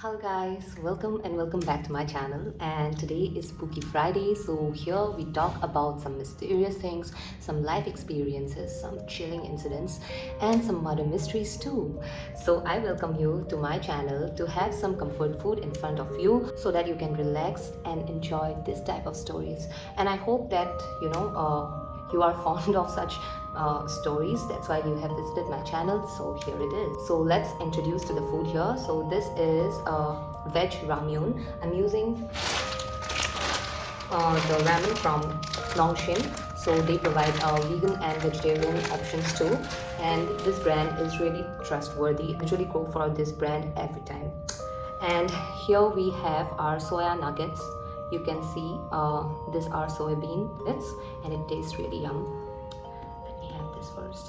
Hello guys, welcome and welcome back to my channel. And today is Spooky Friday, so here we talk about some mysterious things, some life experiences, some chilling incidents, and some murder mysteries too. So I welcome you to my channel to have some comfort food in front of you so that you can relax and enjoy this type of stories. And I hope that you are fond of such stories. That's why you have visited my channel. So here it is. So let's introduce to the food here. So this is veg ramyun. I'm using the ramen from Longshin. So they provide vegan and vegetarian options too. And this brand is really trustworthy. I usually go for this brand every time. And here we have our soya nuggets. You can see these are soybean nuggets and it tastes really yum. Let me have this first.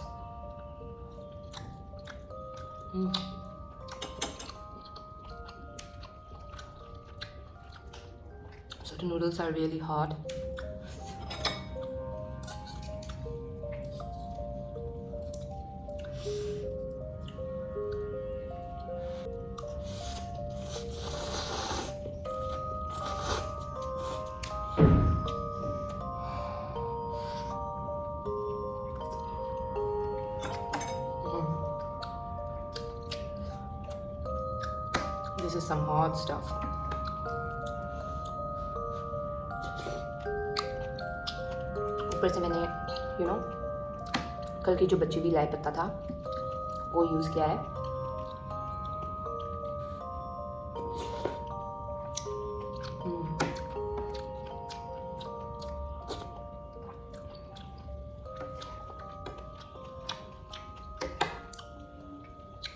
So the noodles are really hot. This is some hot stuff. ऊपर से मैंने कल की जो बची हुई लाई पत्ता था वो यूज़ किया है.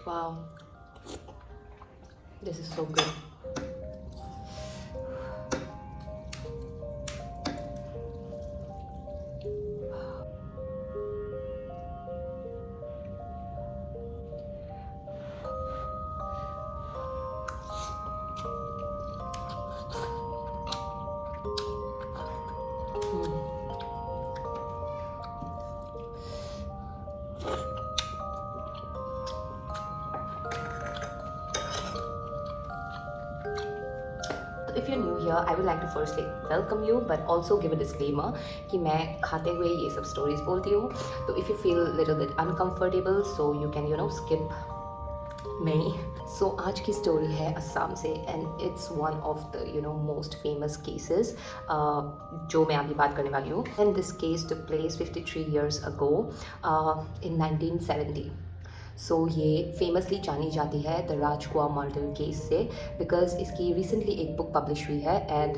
Wow, this is so good. If you're new here, I would like to firstly welcome you, but also give a disclaimer कि मैं खाते हुए ये सब stories बोलती हूँ. तो if you feel a little bit uncomfortable, so you can skip me. So आज की story है असम से and it's one of the most famous cases जो मैं अभी बात करने वाली हूँ. And this case took place 53 years ago in 1970. सो ये फेमसली जानी जाती है द राजकुआ मर्डर केस से बिकॉज इसकी रिसेंटली एक बुक पब्लिश हुई है and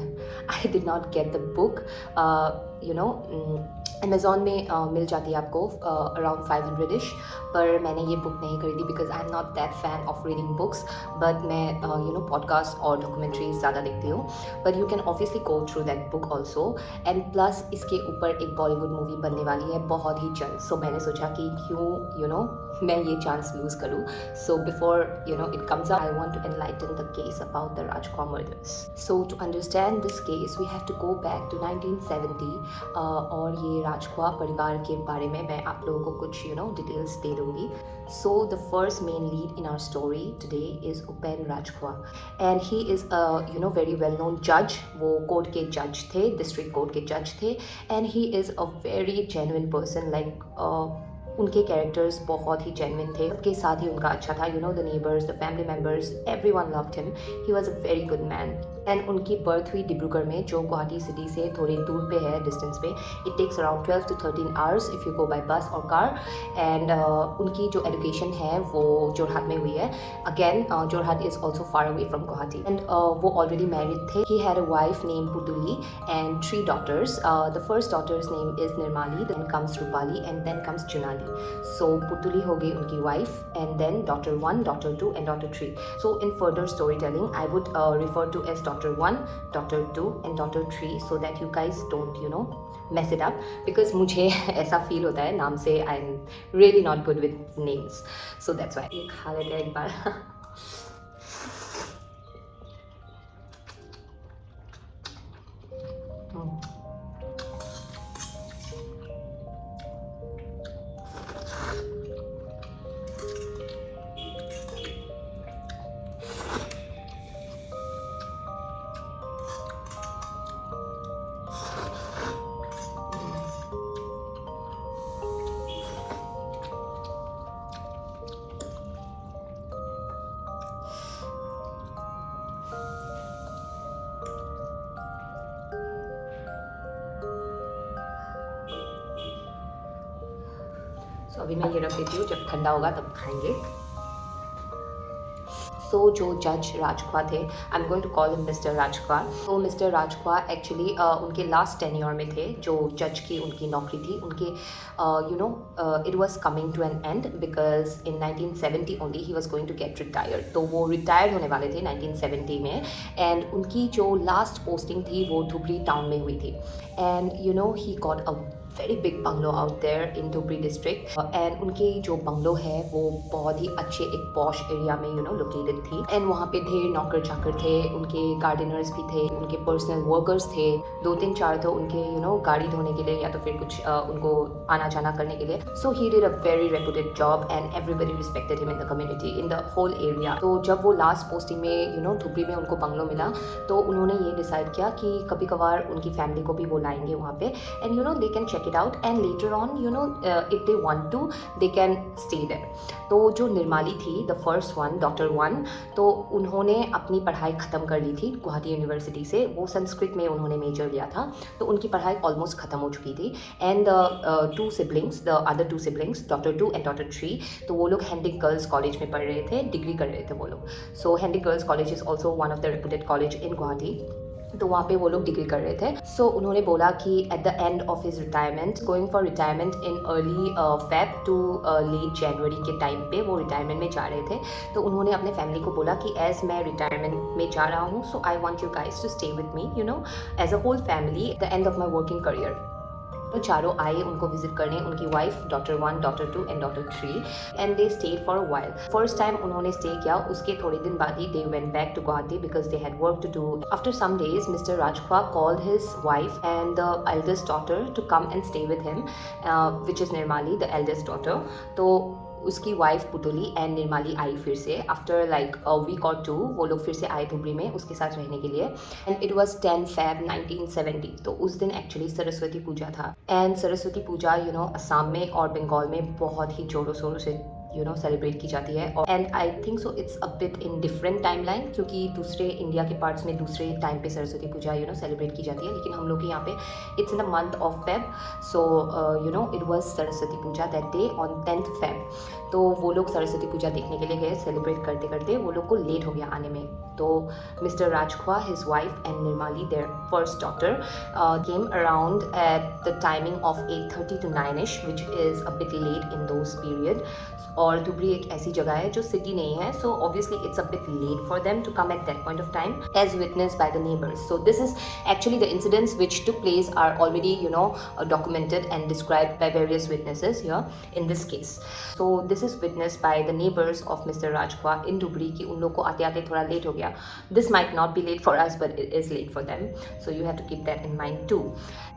I did not get the book. Amazon में मिल जाती है आपको अराउंड 500-ish, पर मैंने ये बुक नहीं खरीदी because I am not that fan of reading books. But मैं पॉडकास्ट और डॉक्यूमेंट्रीज ज़्यादा देखती हूँ. But you can obviously go through that book also. And plus इसके ऊपर एक बॉलीवुड मूवी बनने वाली है बहुत ही जल्द. सो मैंने सोचा कि क्यों मैं ये चांस लूज़ करूँ. So before it comes up, I want to enlighten the case about the Rajkot murders. So to understand this case, we have to go back to 1970. और ये राजख्वा परिवार के बारे में मैं आप लोगों को कुछ डिटेल्स दे दूँगी. So the first main lead in our story today is Upen Rajkhwa, and he is a very well known judge. वो कोर्ट के जज थे, डिस्ट्रिक्ट कोर्ट के जज थे, and he is a very genuine person. Like उनके characters बहुत ही genuine थे. सबके साथ ही उनका अच्छा था. The neighbours, the family members, everyone loved him. He was a very good man. And उनकी बर्थ हुई डिब्रूगढ़ में जो गुवाहाटी सिटी से थोड़ी दूर पे है डिस्टेंस पे. It takes around 12 to 13 hours if you go by bus और कार. एंड उनकी जो एजुकेशन है वो जोरहाट में हुई है. Again Jorhat is also far away from Guwahati. And वो ऑलरेडी मैरिड थे. He had a wife name Putuli and 3 daughters. The first daughter's name is Nirmali, then comes Rupali, and then comes Junali. So पुतुली हो गई उनकी wife, and then daughter 1, daughter 2, and daughter 3. So in further storytelling, I would refer to as daughter 1, daughter 2, and daughter 3 so that you guys don't mess it up, because मुझे ऐसा feel होता है नाम से. I am really not good with names, so that's why. ये खा लेते हैं एक बार. तो अभी मैं ये रख देती हूँ, जब ठंडा होगा तब खाएंगे। सो जो जज राजख्वा थे, I am going to call him mister Rajkhowa. तो मिस्टर राजख्वा एक्चुअली उनके लास्ट टेन्योर में थे, जो जज की उनकी नौकरी थी। उनके it was coming to an end because in 1970 only he was going to get retired. तो वो रिटायर्ड होने वाले थे 1970 में, एंड उनकी जो लास्ट पोस्टिंग थी वो धुबरी टाउन में हुई थी। And he got a very big bungalow out there in Dhubri district, and उनकी जो बंगलो है वो बहुत ही अच्छे एक पॉश एरिया में लोकेटेड थी। एंड वहाँ पे ढेर नौकर चाकर थे, उनके गार्डनर्स भी थे, उनके पर्सनल वर्कर्स थे, 2-3-4 तो उनके गाड़ी धोने के लिए या तो फिर कुछ उनको आना जाना करने के लिए। So he did a very reputed job and everybody respected him in the community, in the whole area. तो जब वो लास्ट पोस्टिंग में धुबरी में उनको बंगलो मिला, तो उन्होंने ये डिसाइड किया कि कभी कभार उनकी फैमिली को भी वो लाएंगे वहाँ पे, and they can check it out and later on if they want to they can stay there। तो जो निर्माली थी, द फर्स्ट वन, डॉक्टर 1, तो उन्होंने अपनी पढ़ाई ख़त्म कर ली थी गुवाहाटी यूनिवर्सिटी से। वो संस्कृत में उन्होंने मेजर लिया था, तो उनकी पढ़ाई ऑलमोस्ट ख़त्म हो चुकी थी। And the the other to siblings, doctor 2 and doctor 3, तो वो लोग हेंडिक गर्ल्स कॉलेज में पढ़ रहे थे, डिग्री कर रहे थे वो लोग। So Handique girls college is also one of the reputed college in Guwahati, तो वहाँ पे वो लोग डिग्री कर रहे थे। सो उन्होंने बोला कि at the end of his retirement, going for retirement in early Feb to late January के टाइम पे वो रिटायरमेंट में जा रहे थे। तो उन्होंने अपने फैमिली को बोला कि एज मैं रिटायरमेंट में जा रहा हूँ, so I want you guys to stay with me as a whole family at the end of my working career. तो चारों आए उनको विजिट करने, उनकी wife, doctor 1, doctor 2 and doctor 3, and they stayed for a while. First time उन्होंने stay किया, उसके थोड़े दिन बाद ही they went back to Guwahati because they had work to do. After some days mister राजख्वा called his wife and the eldest daughter to come and stay with him, which is Nirmali, the eldest daughter. तो उसकी wife Putuli and निर्माली आई फिर से after like a week और 2, वो लोग फिर से आए धुबरी में उसके साथ रहने के लिए। एंड इट वाज 10 Feb 1970, तो उस दिन एक्चुअली सरस्वती पूजा था। एंड सरस्वती पूजा असम में और बंगाल में बहुत ही जोरों शोरों से सेलिब्रेट की जाती है। And I think so it's a bit in different time line, क्योंकि दूसरे इंडिया के पार्ट्स में दूसरे टाइम पे सरस्वती पूजा सेलिब्रेट की जाती है, लेकिन हम लोग के यहाँ पे it's in the month of Feb. So it was Saraswati Puja that day on 10th Feb। तो वो लोग सरस्वती पूजा देखने के लिए गए, सेलिब्रेट करते करते वो लोग को लेट हो गया आने में। तो mister Rajkhowa, his wife and Nirmali, their first daughter, came around at the timing of 8:30 to 9ish, which is a bit late in those period. और धुबरी एक ऐसी जगह है जो सिटी नहीं है, so obviously it's a bit late for them to come at that point of time, as witness by the neighbours. So this is actually the incidents which took place are already documented and described by various witnesses here in this case. So this is witnessed by the neighbors of Mr. Rajkhwa in Dhubri कि उन लोग को आते आते थोड़ा late हो गया। This might not be late for us, but it is late for them, so you have to keep that in mind too.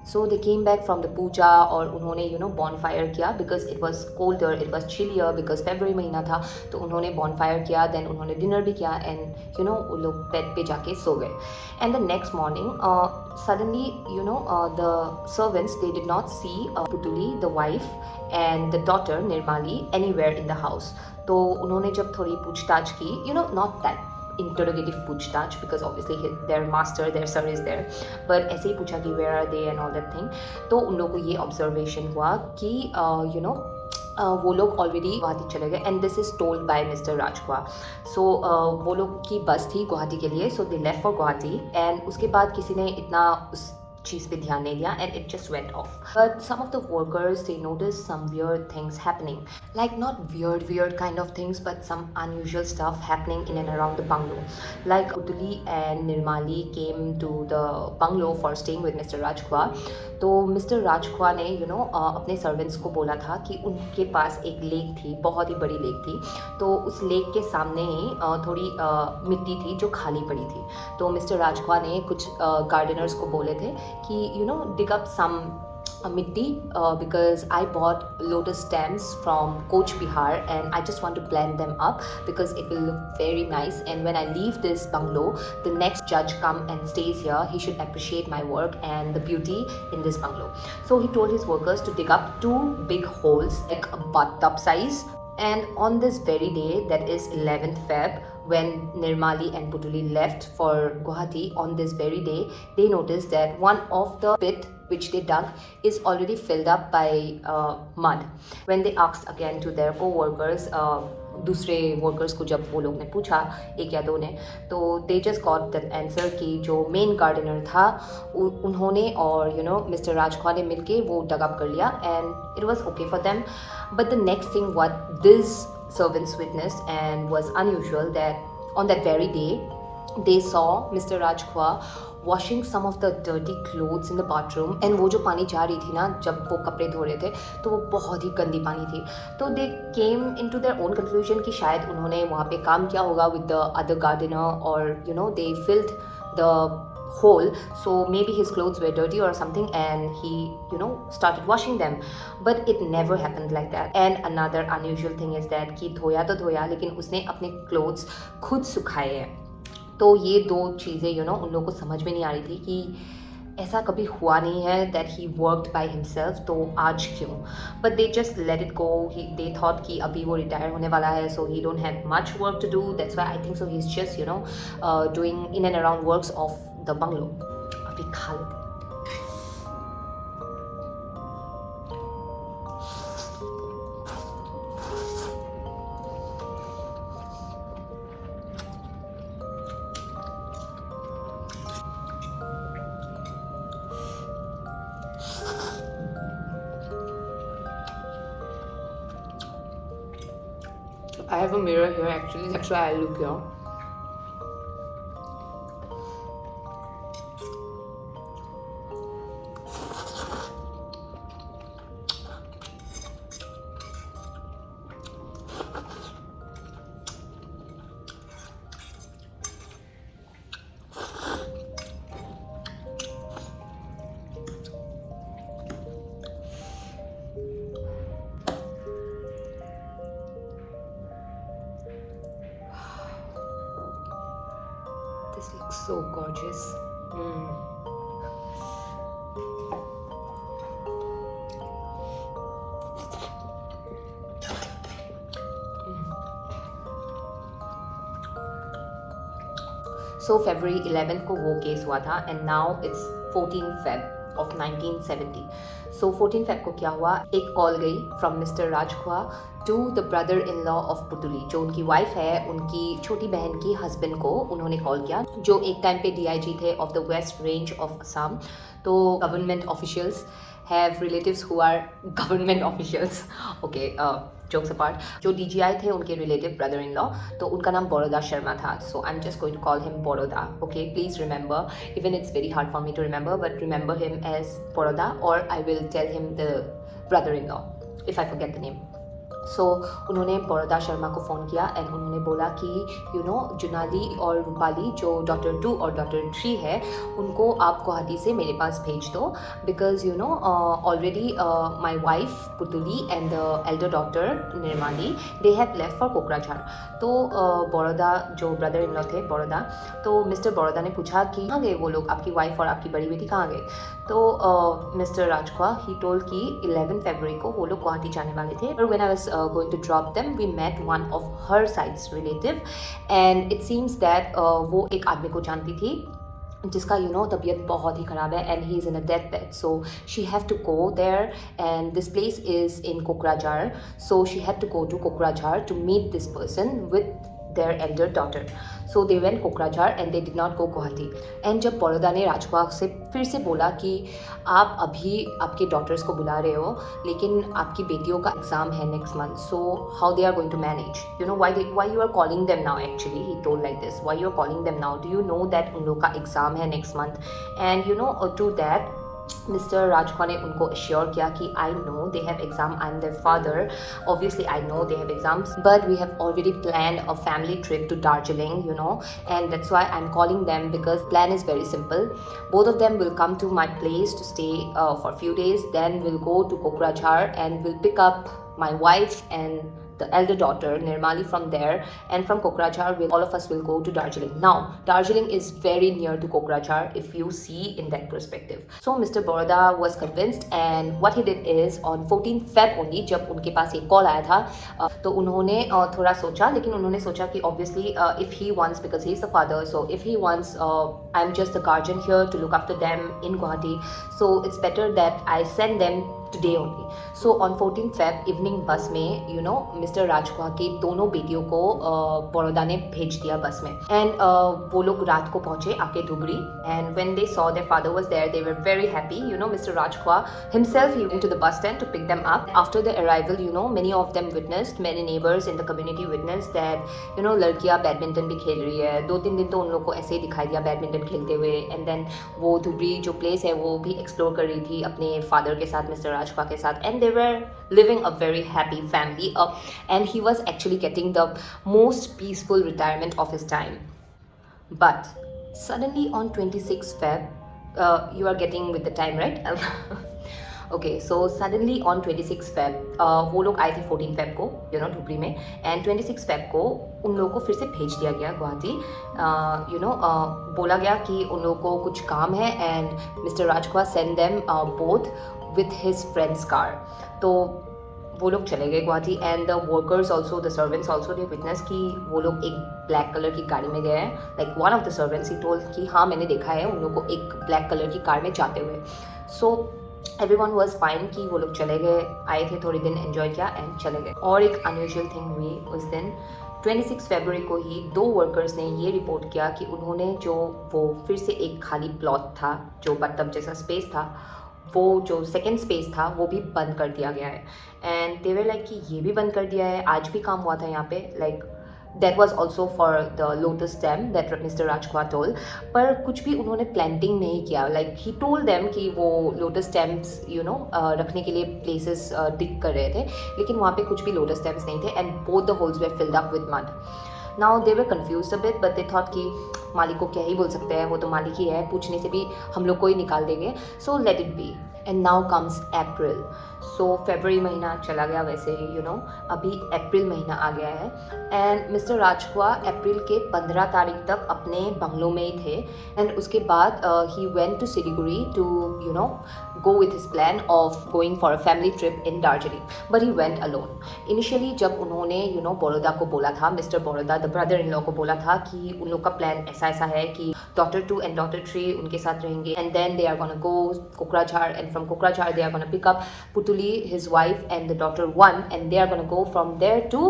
So they came back from the puja और उन्होंने bonfire किया because it was colder, it was chillier because February महीना था, तो उन्होंने bonfire किया, then उन्होंने dinner भी किया, and वो लोग bed पे जाके सो गए। And the next morning suddenly the servants, they did not see Putuli, the wife, and the daughter Nirmali anywhere in the house। तो उन्होंने जब थोड़ी पूछताछ की, not that interrogative पूछताछ because obviously their master, their sir is there, but ऐसे ही पूछा कि where are they and all that thing। तो उन लोगों को ये observation हुआ कि वो लोग ऑलरेडी गुवाहाटी चले गए, and this is told by mister Rajkhowa. So वो लोग की बस थी गुवाहाटी के लिए, so they left for Guwahati, and उसके बाद किसी ने इतना उस चीज़ पे ध्यान नहीं दिया, and it just went off. But some of the workers, they notice some weird things happening, like not weird kind of things, but some unusual stuff happening in and around the bungalow. Like Putli and Nirmali came to the bungalow for staying with mister Rajkhowa. तो mister Rajkhowa ने अपने servants को बोला था कि उनके पास एक lake थी, बहुत ही बड़ी लेक थी, तो उस लेक के सामने ही थोड़ी मिट्टी थी जो खाली पड़ी थी। तो मिस्टर राजख्वा ने कुछ गार्डनर्स को बोले थे कि dig up some mitti because I bought lotus stems from Coach Bihar and I just want to plant them up because it will look very nice, and when I leave this bungalow, the next judge come and stays here, he should appreciate my work and the beauty in this bungalow. So he told his workers to dig up 2 big holes like a bathtub size, and on this very day, that is 11th Feb, when Nirmali and Putuli left for Guwahati, on this very day, they noticed that one of the pit which they dug is already filled up by mud. When they asked again to their co-workers, दूसरे workers को जब वो लोग ने पूछा, एक या दो ने, तो they just got that answer कि जो मेन गार्डनर था उन्होंने और मिस्टर राजख्वा ने मिलके वो डग अप कर लिया and it was okay for them. But the next thing what this servants witnessed and was unusual that on that very day they saw Mr. Rajkhwa washing some of the dirty clothes in the bathroom. and वो जो पानी जा रही थी ना जब वो कपड़े धो रहे थे तो वो बहुत ही गंदी पानी थी. तो they came into their own conclusion कि शायद उन्होंने वहाँ पे काम किया होगा with the other gardener or they filled the hole, so maybe his clothes were dirty or something and he started washing them. But it never happened like that. And another unusual thing is that कि धोया तो धोया लेकिन उसने अपने clothes खुद सुखाए हैं. तो ये दो चीज़ें उन लोगों को समझ में नहीं आ रही थी कि ऐसा कभी हुआ नहीं है that he worked by himself, तो आज क्यों. But they just let it go. They thought कि अभी वो रिटायर होने वाला है, so he don't have much work to do. That's why I think so he's just doing in and around works of the bungalow. अभी खा लेते. I have a mirror here actually, that's why I look here. This looks so gorgeous. So February 11th को वो case हुआ था and now it's 14 Feb of 1970. So 14 Feb को क्या हुआ, एक कॉल गई from Mr. Rajkhwa to the brother-in-law of पुतुली. जो उनकी वाइफ है, उनकी छोटी बहन की हस्बैंड को उन्होंने कॉल किया, जो एक टाइम पे DIG थे of the West Range of Assam. तो government officials have relatives who are government officials. Okay, jokes apart. जो DGI थे उनके relative brother-in-law, तो उनका नाम बड़ौदा शर्मा था. So I'm just going to call him Boroda. Okay, please remember. Even it's very hard for me to remember, but remember him as Boroda, or I will tell him the brother-in-law if I forget the name. सो उन्होंने बड़ौदा शर्मा को phone किया and उन्होंने बोला कि जुनाली और रूपाली जो daughter 2 और daughter 3 है उनको आप गुवाहाटी से मेरे पास भेज दो, because already my wife Putuli and the elder daughter Nirmali they have left for Kokrajhar. तो बड़ौदा जो ब्रदर इन लॉ थे बड़ौदा, तो मिस्टर बड़ौदा ने पूछा कि कहाँ गए वो लोग, आपकी वाइफ और आपकी बड़ी बेटी कहाँ गए. तो मिस्टर राजख्वा ही टोल्ड कि 11 फरवरी को वो लोग गुवाहाटी जाने वाले थे. और when I was going to drop them, we met one of her side's relative and it seems that वो एक आदमी को जानती थी जिसका तबीयत बहुत ही ख़राब है and he is in a deathbed, so she have to go there and this place is in Kokrajhar, so she had to go to Kokrajhar to meet this person with their elder daughter. So they went Kokrajhar and they did not go Guwahati. And जब बड़ौदा ने राजख्वा से फिर से बोला कि आप अभी आपके डॉटर्स को बुला रहे हो लेकिन आपकी बेटियों का एग्ज़ाम है next month, so how they are going to manage, why you are calling them now, actually he told like this, why you are calling them now, do you know that उन लोग का exam है next month. And to that mister Rajkhowa ने उनको assure किया कि I know they have exam, I am their father, obviously I know they have exams, but we have already planned a family trip to Darjeeling, and that's why I'm calling them because plan is very simple. Both of them will come to my place to stay for a few days, then we'll go to Kokrajhar and we'll pick up my wife and the elder daughter Nirmali from there, and from Kokrajhar all of us will go to Darjeeling. Now Darjeeling is very near to Kokrajhar if you see in that perspective. So Mr. Baroda was convinced, and what he did is on 14th Feb only, जब उनके पास एक call आया था तो उन्होंने थोड़ा सोचा, लेकिन उन्होंने सोचा कि obviously if he wants, because he is the father, so if he wants, I'm just the guardian here to look after them in Guwahati, so it's better that I send them today only. So on 14th Feb evening बस में Mr. राजखुआ की दोनों बेटियों को बड़ौदा ने भेज दिया बस में, and वो लोग रात को पहुंचे आके Dhubri, and when they saw their father was there, they were very happy. Mr. Rajkhwa himself, he went to the bus stand to pick them up. After the arrival, many of them witnessed, many neighbors in the community witnessed that लड़कियां badminton भी खेल रही है. 2-3 दिन तो उन लोग को ऐसे ही दिखाई दिया बैडमिंटन खेलते हुए, and then वो धुबरी जो प्लेस है वो भी एक्सप्लोर कर रही थी अपने फादर के साथ, मिस्टर राजखुआ के साथ, and they were living a very happy family, and he was actually getting the most peaceful retirement of his time. But suddenly on 26 Feb, you are getting with the time, right? Okay, so suddenly on 26 Feb, वो लोग आए थे 14 Feb को धुबरी में, and 26 Feb को उन लोगों को फिर से भेज दिया गया गुवाहाटी. बोला गया कि उन लोगों को कुछ काम है, and Mr. Rajkhwa sent them both with his friend's car. तो वो लोग चले गए Guwahati, and the workers also, the servants also, they witness कि वो लोग एक ब्लैक कलर की गाड़ी में गए हैं. Like one of the servants he told कि हाँ मैंने देखा है उन लोग को एक ब्लैक कलर की कार में जाते हुए. सो एवरीवन वाज फाइन कि वो लोग चले गए, आए थे थोड़ी दिन, एंजॉय किया एंड चले गए. और एक अनयूजुअल थिंग हुई उस दिन 26 फरवरी को ही 2 वर्कर्स ने ये रिपोर्ट किया कि उन्होंने जो वो फिर से एक खाली प्लॉट था, जो बत्तब जैसा स्पेस था, वो जो सेकेंड स्पेस था वो भी बंद कर दिया गया है. एंड दे वर लाइक कि ये भी बंद कर दिया है, आज भी काम हुआ था यहाँ पे. Like that was also for the lotus stem that mister Rajkhua told, पर कुछ भी उन्होंने प्लांटिंग नहीं किया. लाइक ही टोल्ड देम कि वो लोटस स्टेम्स रखने के लिए प्लेसेस डिग कर रहे थे, लेकिन वहाँ पे कुछ भी लोटस स्टेम्स नहीं थे, and both the holes were filled up with mud. Now they were confuse a bit, but they thought कि मालिक को क्या ही बोल सकते हैं, वो तो मालिक ही है, पूछने से भी हम लोग को ही निकाल देंगे, so let it be. And now comes April. So फरवरी महीना चला गया वैसे ही अभी अप्रैल महीना आ गया है, एंड मिस्टर राजखुआ अप्रैल के 15 तारीख तक अपने बंगलों में ही थे. एंड उसके बाद he went to Siliguri to go with his plan of going for a family trip in Darjeeling, but he went alone. Initially जब उन्होंने बड़ौदा को बोला था, mister Baroda the brother in law को बोला था कि उन लोग का प्लान ऐसा ऐसा है कि daughter 2 and daughter 3 उनके साथ रहेंगे, and then they are gonna go Kokrajhar, and from Kokrajhar they are gonna pick up Putuli, his wife, and the daughter 1, and they are gonna go from there to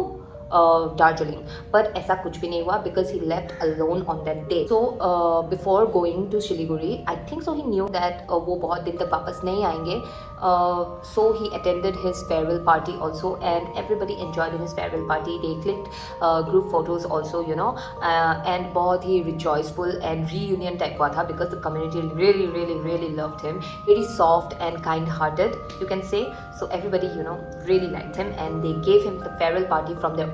Darjeeling. But ऐसा कुछ भी नहीं हुआ because he left alone on that day. So before going to Siliguri, I think so he knew that वो बहुत दिन तक वापस नहीं आएंगे. So he attended his farewell party also, and everybody enjoyed in his farewell party. They clicked group photos also, and बहुत ही rejoiceful and reunion type हुआ था because the community really really really loved him. Very soft and kind-hearted, you can say. So everybody really liked him, and they gave him the farewell party from their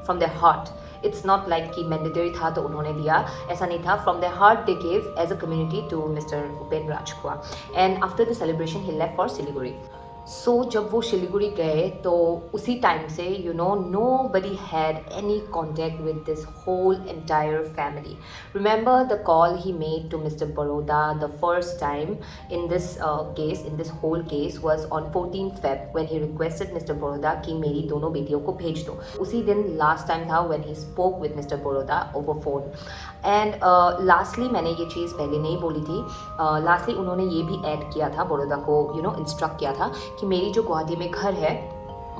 from their heart. It's not like कि mandatory था तो उन्होंने दिया, ऐसा नहीं था. From their heart they gave as a community to Mr. Upen Rajkhua. And after the celebration he left for Siliguri. So जब वो शिलीगुड़ी गए तो उसी टाइम से nobody had any contact with this whole entire family. Remember the call he made to Mr. Baroda the first time in this case, in this whole case, was on 14th Feb when he requested Mr. Baroda कि मेरी दोनों बेटियों को भेज दो. उसी दिन last time था when he spoke with Mr. Baroda over phone. And lastly मैंने ये चीज़ पहले नहीं बोली थी, lastly उन्होंने ये भी ऐड किया था, बड़ौदा को इंस्ट्रक्ट किया था कि मेरी जो गुवाहाटी में घर है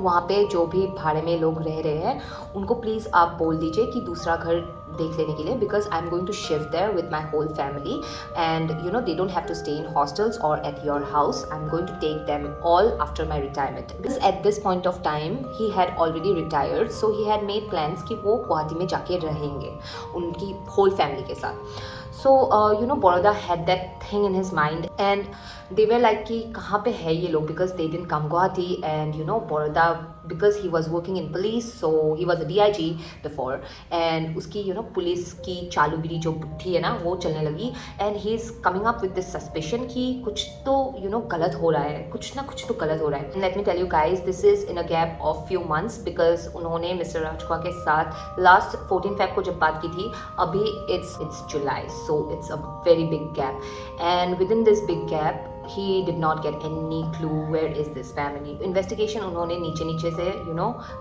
वहाँ पे जो भी भाड़े में लोग रह रहे हैं उनको प्लीज़ आप बोल दीजिए कि दूसरा घर देख लेने के लिए, because I am going to shift there with my whole family, and they don't have to stay in hostels और at your house. I am going to take them all after my retirement. Because at this point of time he had already retired, so he had made plans कि वो गुवाहाटी में जाके रहेंगे उनकी whole family के साथ. So Boroda had that thing in his mind, and they were like कि कहाँ पे है ये लोग, because they didn't come Guwahati, and Boroda, because he was working in police, so he was a DIG before, and उसकी police की चालूगिरी जो बुद्धि है ना वो चलने लगी, and he is coming up with this suspicion कि कुछ तो गलत हो रहा है, कुछ ना कुछ तो गलत हो रहा है. Let me tell you guys, this is in a gap of few months, because उन्होंने मिस्टर राजखवा के साथ लास्ट 14 Feb को जब बात की थी, अभी it's July, so it's a very big gap, and within this big gap he did not get any clue where is this family. Investigation उन्होंने नीचे से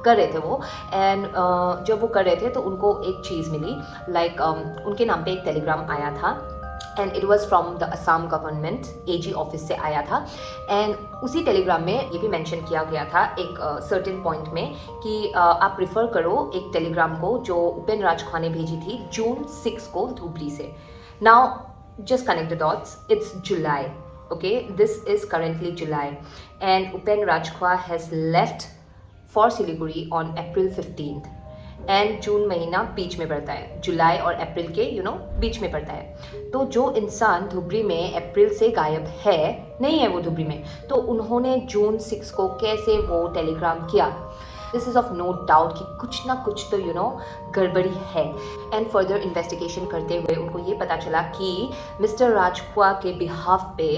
कर रहे थे वो, and जब वो कर रहे थे तो उनको एक चीज़ मिली, like उनके नाम पे एक टेलीग्राम आया था, and it was from the Assam government AG office से आया था, एंड उसी टेलीग्राम में ये भी मेंशन किया गया था एक सर्टेन पॉइंट में कि आप प्रिफर करो एक टेलीग्राम को जो उपेंद्र राजखवा ने भेजी थी June 6 को धुबरी से. Now just connect the dots, it's July, okay, this is currently July, and Upen Rajkhwa has left for Siliguri on April 15th, and June महीना बीच में पड़ता है, जुलाई और अप्रैल के बीच में पड़ता है. तो जो इंसान धुबरी में अप्रैल से गायब है, नहीं है वो धुबरी में, तो उन्होंने June 6 को कैसे वो टेलीग्राम किया, this is of no doubt कि कुछ ना कुछ तो गड़बड़ी है. एंड फर्दर इन्वेस्टिगेशन करते हुए उनको ये पता चला कि मिस्टर राजखवा के बिहाफ पे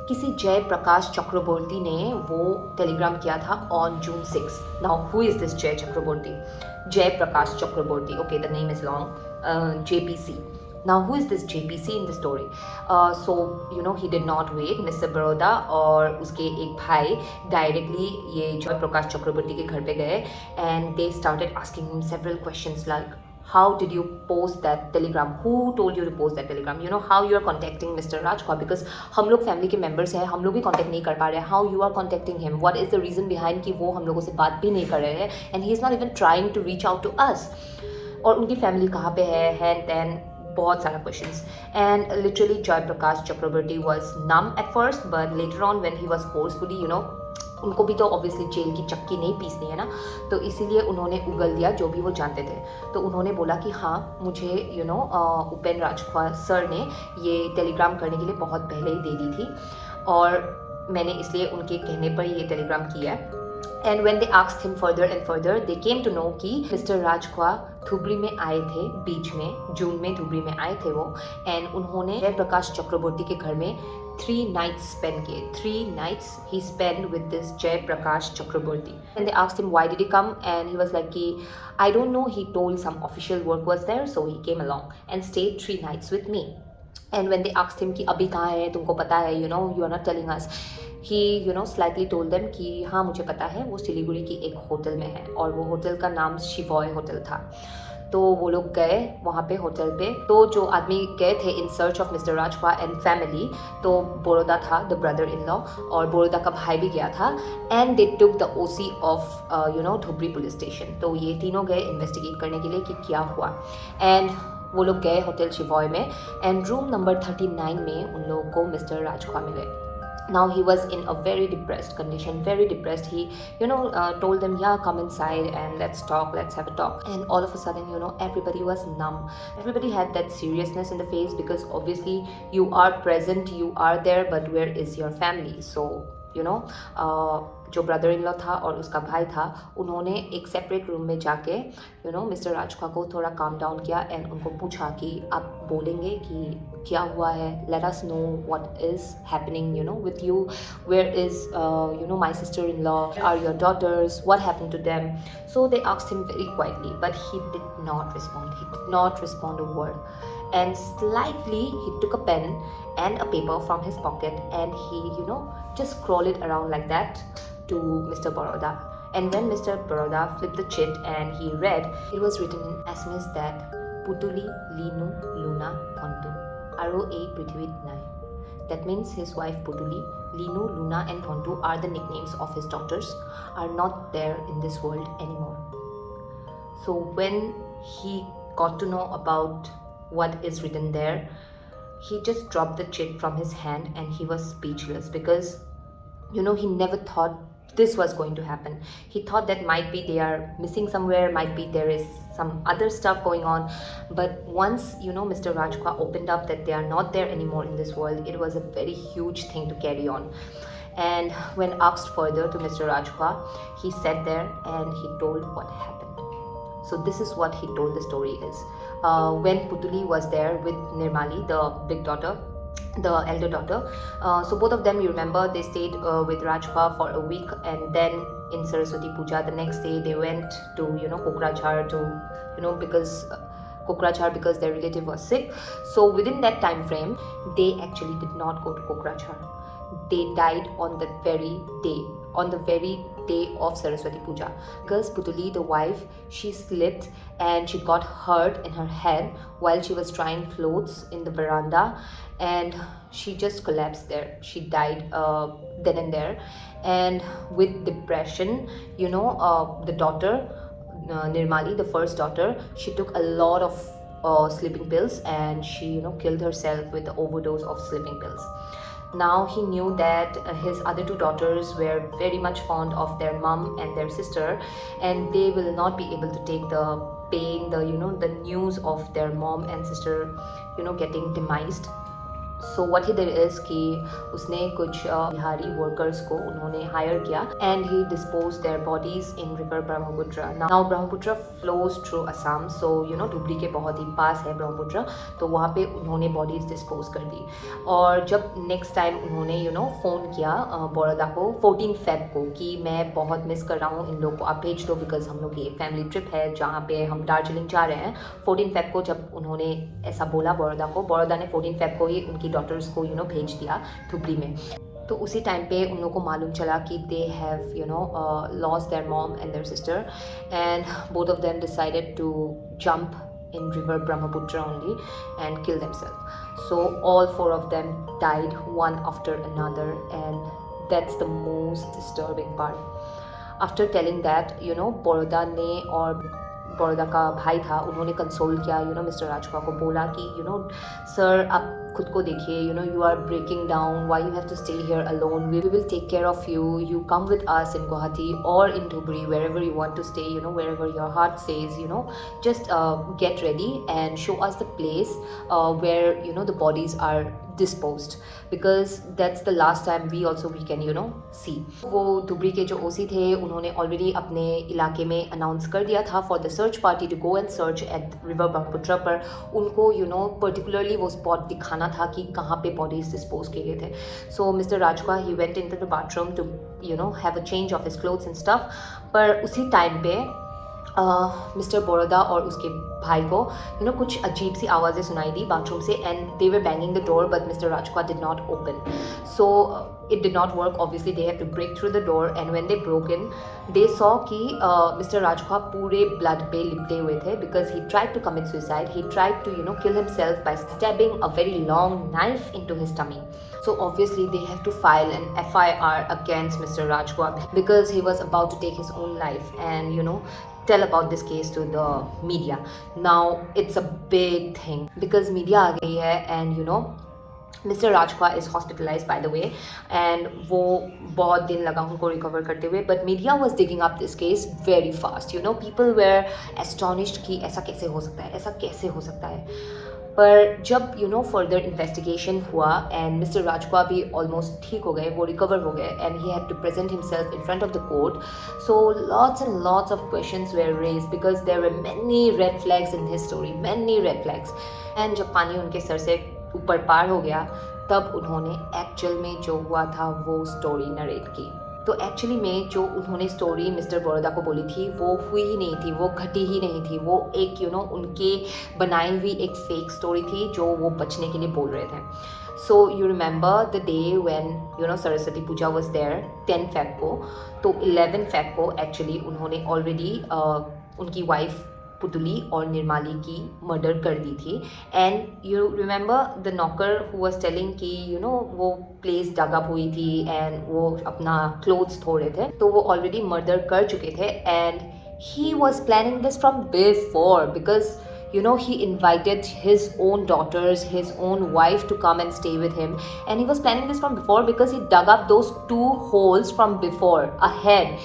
किसी जय प्रकाश चक्रवर्ती ने वो टेलीग्राम किया था on June 6. Now who is this जय चक्रवर्ती? Jay Prakash Chakraborty. Okay, the name is long. JPC. Now, who is this JPC in the story? So, he did not wait. Mr. Baroda और उसके एक भाई directly ये जय प्रकाश चक्रवर्ती के घर पे गए, and they started asking him several questions like, how did you post that telegram? Who told you to post that telegram? How you are contacting Mr. Rajkhwa? Because हम लोग फैमिली के मेंबर्स हैं, हम लोग भी कांटेक्ट नहीं कर पा रहे हैं. How you are contacting him? What is the reason behind कि वो हम लोगों से बात भी नहीं कर रहे हैं, and he is not even trying to reach out to us. और उनकी फैमिली कहाँ पे है, and then बहुत सारा questions. And literally Jay Prakash Chakraborty was numb at first, but later on when he was forcefully उनको भी तो ऑब्वियसली जेल की चक्की नहीं पीसनी है ना, तो इसीलिए उन्होंने उगल दिया जो भी वो जानते थे. तो उन्होंने बोला कि हाँ, मुझे उपेंद्र राजखवा सर ने ये टेलीग्राम करने के लिए बहुत पहले ही दे दी थी, और मैंने इसलिए उनके कहने पर ये टेलीग्राम किया है. And when they asked him further and further, they came to know कि मिस्टर राजखवा धुबरी में आए थे बीच में, जून में धुबरी में आए थे वो, एंड उन्होंने जय प्रकाश चक्रवर्ती के घर में 3 nights spent किए. 3 nights he spent with this Jay Prakash Chakraborty. And they asked him why did he come, and he was like कि I don't know, he told some official work was there, so he came along and stayed 3 nights with me. And when they asked him कि अभी कहाँ है, तुमको पता है, you are not telling us, he slightly told them कि हाँ मुझे पता है, वो सिलीगुड़ी की एक होटल में है, और वो होटल का नाम शिवॉय होटल था. तो वो लोग गए वहाँ पे होटल पे, तो जो आदमी गए थे in search of mister Rajkhowa and family, तो बोरोदा था द ब्रदर इन लॉ, और बोरोदा का भाई भी गया था, and they took the OC of Dhubri police station. तो ये तीनों गए इन्वेस्टिगेट करने के लिए कि क्या हुआ, एंड वो लोग गए होटल शिवॉय में, एंड रूम नंबर 39 में उन लोगों को मिस्टर राजखवा मिले. Now he was in a very depressed condition, very depressed. He told them, yeah, come inside and let's talk, let's have a talk. And all of a sudden everybody was numb, everybody had that seriousness in the face, because obviously you are present, you are there, but where is your family? So जो brother in law था और उसका भाई था, उन्होंने एक separate room में जाके मिस्टर राजखवा को थोड़ा काम डाउन किया, एंड उनको पूछा कि आप बोलेंगे कि क्या हुआ है, let us know what is happening with you, where is my sister in law, are your daughters, what happened to them. So they asked him very quietly, but he did not respond a word. And slightly he took a pen and a paper from his pocket, and he just scroll it around like that to Mr. Baroda. And when Mr. Baroda flipped the chit and he read, it was written in SMS that Putuli Linu Luna Pontu Aro A Prithivit Nai. That means his wife Putuli, Linu, Luna and Pontu are the nicknames of his daughters, are not there in this world anymore. So when he got to know about what is written there, he just dropped the chit from his hand, and he was speechless, because he never thought this was going to happen. He thought that might be they are missing somewhere, might be there is some other stuff going on. But once, Mr. Rajkwa opened up that they are not there anymore in this world, it was a very huge thing to carry on. And when asked further to Mr. Rajkwa, he sat there and he told what happened. So this is what he told the story is. When Putuli was there with Nirmali, the big daughter, the elder daughter, so both of them, you remember, they stayed with Rajkwa for a week, and then in Saraswati Puja, the next day they went to, Kokrajhar to, because their relative was sick. So within that time frame, they actually did not go to Kokrajhar. They died on the very day of Saraswati Puja, because Putuli, the wife, she slipped and she got hurt in her head while she was trying clothes in the veranda, and she just collapsed there. She died then and there. And with depression, the daughter, Nirmali, the first daughter, she took a lot of sleeping pills, and she killed herself with the overdose of sleeping pills. Now he knew that his other two daughters were very much fond of their mom and their sister, and they will not be able to take the pain, the news of their mom and sister getting demised. So what he did is कि उसने कुछ Bihari workers को उन्होंने hire किया, and he disposed their bodies in river Brahmaputra. Now Brahmaputra flows through Assam, so Dhubri के बहुत ही पास है ब्रह्मपुत्र, तो वहाँ पे उन्होंने bodies dispose कर दी. और जब next time उन्होंने फ़ोन किया बड़ौदा को 14 Feb को कि मैं बहुत मिस कर रहा हूँ इन लोग को, आप भेज दो, बिकॉज हम लोग की एक फैमिली ट्रिप है जहाँ पे हम दार्जिलिंग जा रहे हैं. 14 Feb को जब उन्होंने ऐसा बोला बड़ौदा को, बड़ौदा ने 14 Feb को ही उनकी डॉटर्स को भेज दिया धुबरी में. तो उसी टाइम पे उन लोगों को मालूम चला कि they have lost their mom and their sister, and both of them decided to jump in river Brahmaputra only and kill themselves. So all four of them died one after another, and that's the most disturbing part. After telling that, Baroda ने और बड़ौदा का भाई था, उन्होंने console किया mister राजखवा को, बोला कि सर आप खुद को देखिए, you are breaking down, why you have to stay here alone, we will take care of you, you come with us in Guwahati or in Dhubri, wherever you want to stay, wherever your heart says, just get ready and show us the place where the bodies are disposed, because that's the last time we can see. वो धुबरी के जो ओसी थे, उन्होंने already अपने इलाके में announce कर दिया था for the search party to go and search at river Brahmaputra, पर उनको पर्टिकुलरली वो स्पॉट दिखाना था कि कहाँ पे बॉडीज डिस्पोज किए गए थे. So mister Rajkhowa he went into the bathroom to have a change of his clothes and stuff. पर उसी टाइम पे मिस्टर बड़ौदा और उसके भाई को कुछ अजीब सी आवाज़ें सुनाई दी बाथरूम से, and they were banging the door, but mister Rajkhowa did not open. So it did not work. Obviously they have to break through the door, and when they broke in, they saw कि Mr. Rajkhwa पूरे blood पे लिपटे हुए थे, because he tried to commit suicide. He tried to kill himself by stabbing a very long knife into his tummy. So obviously they have to file an FIR against Mr. Rajkhwa, because he was about to take his own life and tell about this case to the media. Now it's a big thing because media आ गई है, and Mr. Rajkhwa is hospitalized, by the way, and वो बहुत दिन लगा उनको recover करते हुए, but media was digging up this case very fast. People were astonished कि ऐसा कैसे हो सकता है, ऐसा कैसे हो सकता है. पर जब further investigation हुआ and Mr. Rajkhwa भी almost ठीक हो गए, वो recover हो गए, and he had to present himself in front of the court. So lots and lots of questions were raised because there were many red flags in his story, many red flags. And जब पानी उनके sir से ऊपर पार हो गया, तब उन्होंने actual में जो हुआ था वो स्टोरी नरेट की. तो एक्चुअली में जो उन्होंने स्टोरी मिस्टर बड़ौदा को बोली थी वो हुई ही नहीं थी, वो घटी ही नहीं थी, वो एक उनके बनाई हुई एक फेक स्टोरी थी जो वो बचने के लिए बोल रहे थे. So you remember the day when Saraswati Puja was there 10 Feb को, तो 11 Feb को एक्चुअली उन्होंने ऑलरेडी उनकी वाइफ पुतली और निर्माली की मर्डर कर दी थी. And you remember the knocker who was telling कि वो प्लेस डग अप हुई थी एंड वो अपना क्लोथ्स धो रहे थे, तो वो ऑलरेडी मर्डर कर चुके थे. And he was planning this from before, because he invited his own daughters, his own wife to come and stay with him, and he was planning this from before because he dug up those 2 holes from before ahead.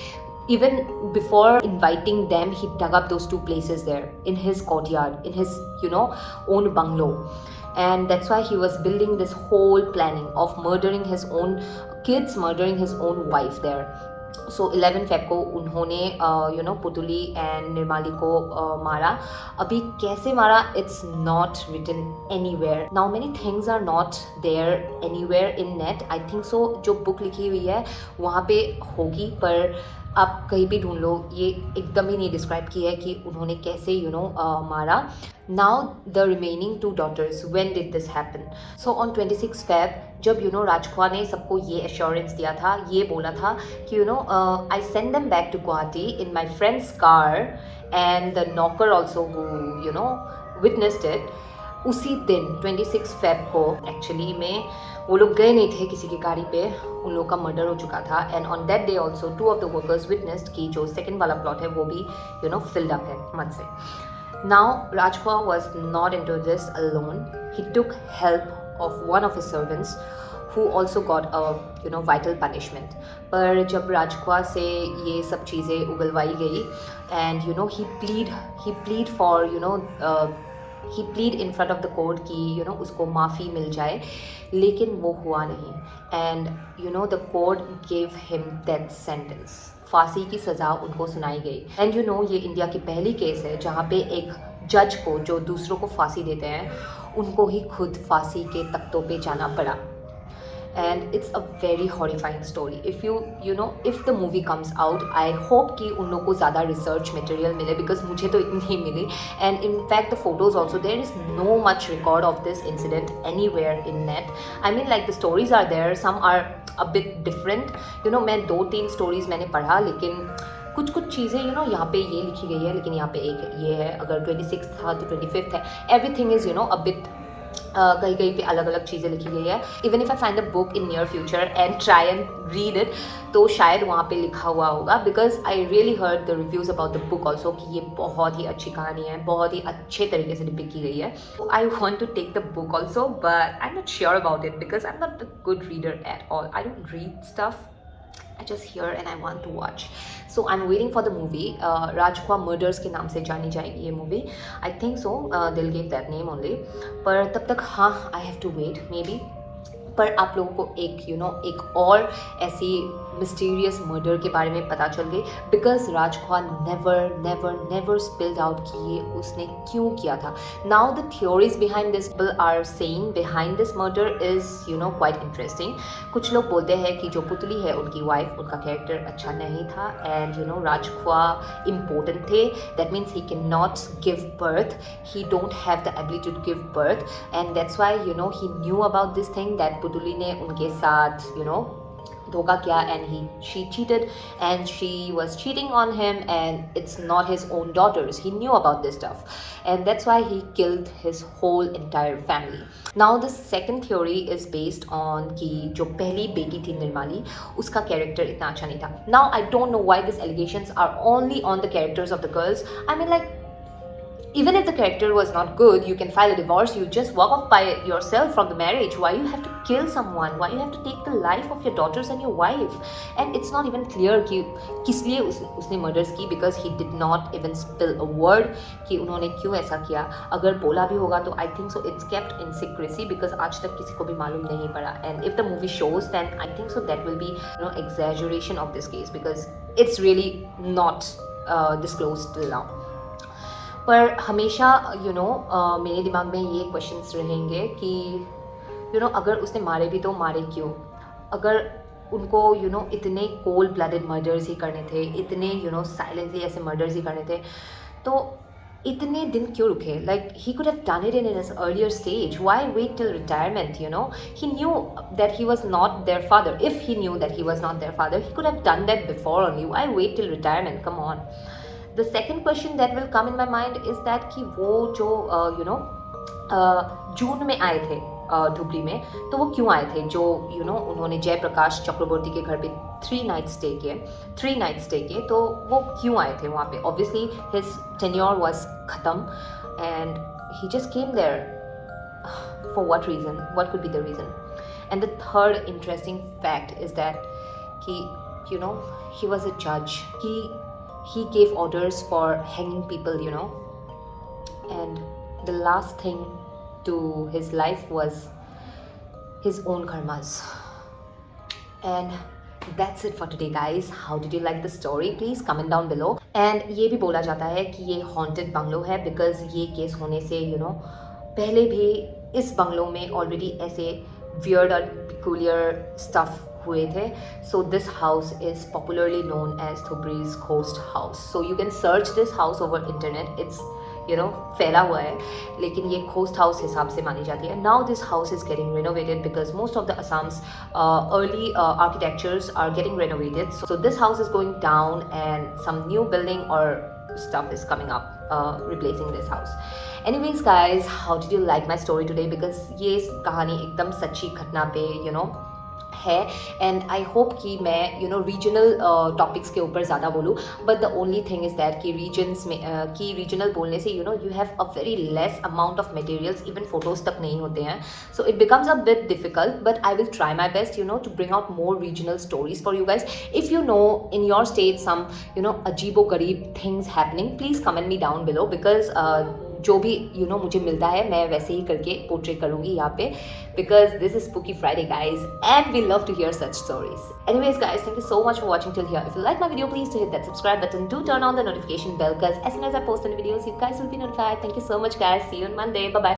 Even before inviting them, he dug up those two places there in his courtyard, in his, own bungalow. And that's why he was building this whole planning of murdering his own kids, murdering his own wife there. So 11 Feb को उन्होंने पुतुली and निर्माली को मारा. अभी कैसे मारा, it's not written anywhere. Now many things are not there anywhere in net. I think so जो book लिखी हुई है वहाँ पे होगी, पर आप कहीं भी ढूंढ लो, ये एकदम ही नहीं डिस्क्राइब किया है कि उन्होंने कैसे मारा. Now the remaining 2 daughters, when did this happen? So on 26 Feb जब राजख्वा ने सबको ये एश्योरेंस दिया था, ये बोला था कि I send them back to Guwahati in my friends car and the नॉकर ऑल्सो हु विटनेस्ड इट. उसी दिन 26 फेब को एक्चुअली में वो लोग गए नहीं थे किसी की गाड़ी पे, उन लोगों का मर्डर हो चुका था. And on that day also 2 of the workers witnessed कि जो सेकेंड वाला प्लॉट है वो भी फिल्ड अप है मत से. Now Rajkhwa was not into this alone. He took help of one of his servants who also got a vital punishment. पर जब राजख्वा से ये सब चीज़ें उगलवाई गई and he plead for he plead in front of the court कि उसको माफ़ी मिल जाए, लेकिन वो हुआ नहीं. and the court gave him death sentence. फांसी की सज़ा उनको सुनाई गई. एंड ये इंडिया की पहली केस है जहाँ पे एक जज को, जो दूसरों को फांसी देते हैं, उनको ही खुद फांसी के तख्तों पे जाना पड़ा. And it's a very horrifying story. If the movie comes out, I hope कि उन लोगों को ज़्यादा research material मिले, because मुझे तो इतनी ही मिली. And in fact the photos also, there is no much record of this incident anywhere in net. I mean, like, the stories are there, some are a bit different. मैं 2-3 stories मैंने पढ़ा, लेकिन कुछ चीज़ें यहाँ पे ये लिखी गई है, लेकिन यहाँ पे एक ये है. अगर 26 था तो 25 है. एवरीथिंग इज़ a bit कहीं कहीं पे अलग अलग चीज़ें लिखी गई है. Even if I find the book in near future and try and read it, तो शायद वहाँ पे लिखा हुआ होगा, because I really heard the reviews about the book also कि ये बहुत ही अच्छी कहानी है, बहुत ही अच्छे तरीके से डिपिक्ट की गई है. तो I want to take the book also, but I am not sure about it because I am not a good reader at all. I don't read stuff, I just hear and I want to watch. So I'm waiting for the movie. Rajkhwa Murders के नाम से जानी जाएगी ये movie. I think so. They'll give that name only. पर तब तक हाँ, I have to wait maybe. पर आप लोगों को एक और ऐसी मिस्टीरियस मर्डर के बारे में पता चल गई, because Rajkhowa never spilled out कि ये उसने क्यों किया था. Now the theories behind this people are saying behind this murder is quite interesting. कुछ लोग बोलते हैं कि जो पुतली है उनकी वाइफ, उनका कैरेक्टर अच्छा नहीं था, एंड राजख्वा इम्पोर्टेंट थे. That means he can not give birth, he don't have the ability to give birth, and that's why he knew about this thing that Putuli ने उनके साथ धोखा किया, and she cheated and she was cheating on him, and it's not his own daughters. He knew about this stuff, and that's why he killed his whole entire family. Now the second theory is based on कि जो पहली बेटी थी निर्माली, उसका character इतना अच्छा नहीं था. Now I don't know why these allegations are only on the characters of the girls. I mean, like, even if the character was not good, you can file a divorce, you just walk off by yourself from the marriage. Why you have to kill someone? Why you have to take the life of your daughters and your wife? And it's not even clear कि किस लिए उसने murders की, because he did not even spill a word कि उन्होंने क्यों ऐसा किया. अगर बोला भी होगा तो I think so it's kept in secrecy, because आज तक किसी को भी मालूम नहीं पड़ा. And if the movie shows, then I think so that will be exaggeration of this case, because it's really not disclosed till now. पर हमेशा मेरे दिमाग में ये क्वेश्चंस रहेंगे कि अगर उसने मारे भी तो मारे क्यों? अगर उनको इतने कोल्ड ब्लडेड मर्डर्स ही करने थे, इतने साइलेंटली ऐसे मर्डर्स ही करने थे, तो इतने दिन क्यों रुके? Like he could have done it in an earlier stage. Why wait till retirement? He knew that he was not their father. If he knew that he was not their father, he could have done that before only. Why wait till retirement? Come on. The second question that will come in my mind is that कि वो जो जून में आए थे धुबरी में, तो वो क्यों आए थे? जो उन्होंने जयप्रकाश चक्रवर्ती के घर पे 3 nights स्टे किए, तो वो क्यों आए थे वहाँ पे? Obviously his tenure was खत्म, and he just came there. For what reason? What could be the reason? And the third interesting fact is that कि you know, he was a judge. He gave orders for hanging people, you know, and the last thing to his life was his own karmas. And that's it for today guys. How did you like the story? Please comment down below. And ये भी बोला जाता है कि ये haunted bungalow है because ये case होने से you know पहले भी इस बंगलो में already ऐसे weird और peculiar stuff हुए थे. So this house is popularly known as Thubri's ghost house. So you can search this house over internet. It's you know फैला हुआ है, लेकिन ये ghost house हिसाब से मानी जाती है. Now this house is getting renovated because most of the Assam's early architectures are getting renovated. So this house is going down and some new building or stuff is coming up replacing this house. Anyways guys, how did you like my story today? Because ये कहानी एकदम सच्ची घटना पे you know है and I hope कि मैं you know regional topics के ऊपर ज़्यादा बोलूँ. But the only thing is that कि रीजन्स में कि रीजनल बोलने से you know you have a very less amount of materials, even photos तक नहीं होते हैं. So it becomes a bit difficult but I will try my best you know to bring out more regional stories for you guys. If you know in your state some you know अजीबो गरीब things happening, please comment me down below because जो भी you know मुझे मिलता है मैं वैसे ही करके पोर्ट्रे करूँगी यहाँ पे because this is Spooky Friday guys and we love to hear such stories. Anyways guys, thank you so much for watching till here. If you like my video, please do hit that subscribe button. Do turn on the notification bell because as soon as I post any videos, you guys will be notified. Thank you so much guys. See you on Monday. Bye bye.